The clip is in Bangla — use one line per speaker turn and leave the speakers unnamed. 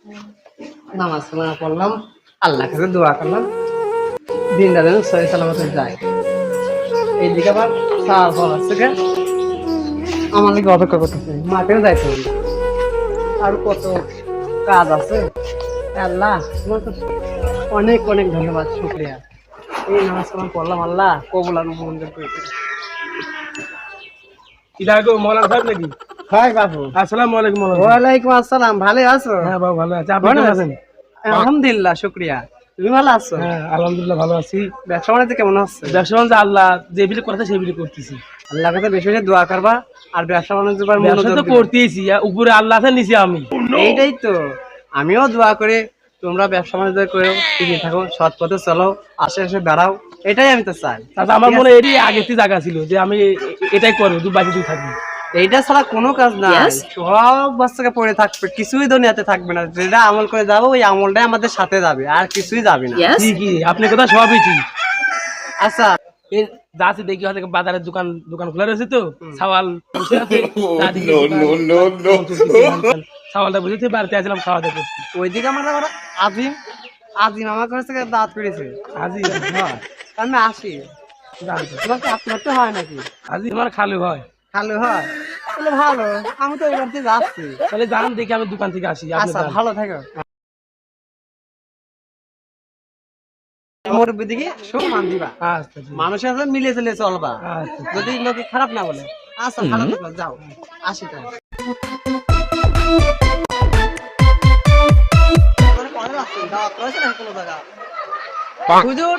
নামাজ কালাম পড়লাম, আল্লাহ কাছে দোয়া করলাম, দিনটা যেন সহি সালামতে যায়। এইদিকে আবার সার ফল আছে, আমার লিগে অপেক্ষা করতেছে, মাঠেও যাইতে হবে, আর কত কাজ আছে। আল্লাহ তোমার তো অনেক অনেক ধন্যবাদ, শুক্রিয়া। এই নামাজ কালাম পড়লাম, আল্লাহ কবুল আর মঞ্জুর করে দিন।
ইদাগো মৌলানা সাহেব নাকি?
হয় বাবু।
আসসালামু আলাইকুম মৌলানা সাহেব।
ওয়ালাইকুম আসসালাম, ভালো আছো?
হ্যাঁ বাবু ভালো আছি, আপনি
ভালো
কেমন
আছো?
আছেন?
আলহামদুলিল্লাহ, শুক্রিয়া। তুমি ভালো আছো?
হ্যাঁ আলহামদুলিল্লাহ ভালো আছি।
ব্যবসা বাণিজ্য কেমন হচ্ছে?
ব্যবসা বাণিজ্য আল্লাহ যে বিলি করতে সেই বিলি করতেছি।
আল্লাহ কাছে বেশি বেশি দোয়া করবা, আর ব্যবসা বাণিজ্য উপর
ব্যবসা
মনোযোগ
তো
দিবা।
করতেইছি, উপরে আল্লাহ আছে, নিচে আমি।
এইটাই তো, আমিও দোয়া করে তোমরা ব্যবসা বাণিজ্য করো, টিকে থাকো, সৎ পথে চলো, আশেপাশে বেড়াও, এটাই আমি তো চাই।
তাতে আমার মনে এটি আগে থেকে জায়গা ছিল যে আমি এটাই করবো, বাকি তুই থাকবি।
এইটা ছাড়া কোনো কাজ নাই। সব বাচ্চাকে পড়ে থাকবে, কিছুই দুনিয়াতে থাকবে না। যেটা আমল করে যাবো, ওই আমলটাই আমাদের সাথে যাবে, আর কিছুই যাবে না।
ঠিকই, আপনি কথা সবই ঠিক।
আচ্ছা,
এই যাচ্ছি দেখি হয়তো বাজারের দোকান দোকান খোলা রয়েছে তো, সাওয়াল বসে আছে, সাওয়ালটা বসেছে, বাড়িতে আসলাম খাওয়া দাওয়া করছি।
ওইদিকে আমার আবার আজিম আজিম আমার কাছে দাঁত পেরেছে।
আজি
হ্যাঁ, আমি আসি।
জানতো।
তোমার কি আপনার তো হয় নাকি?
আজি আমার খালু হয়।
ভালো হয়, তাহলে ভালো। আমি তো এবার থেকে যাচ্ছি।
তাহলে জান দেখি আমি দোকান থেকে আসি, আপনি
আচ্ছা,
যান।
ভালো থাকো। মুরব্বি দিকে সম্মান দিবা,
আচ্ছা ঠিক আছে।
মানুষের সাথে মিলে চলে চলবা,
আচ্ছা
যদি লোকে খারাপ না বলে। আচ্ছা, ভালো থাকো, যাও। আসি তাই। দাওয়াত করেছে না কোনো জায়গা? হুজুর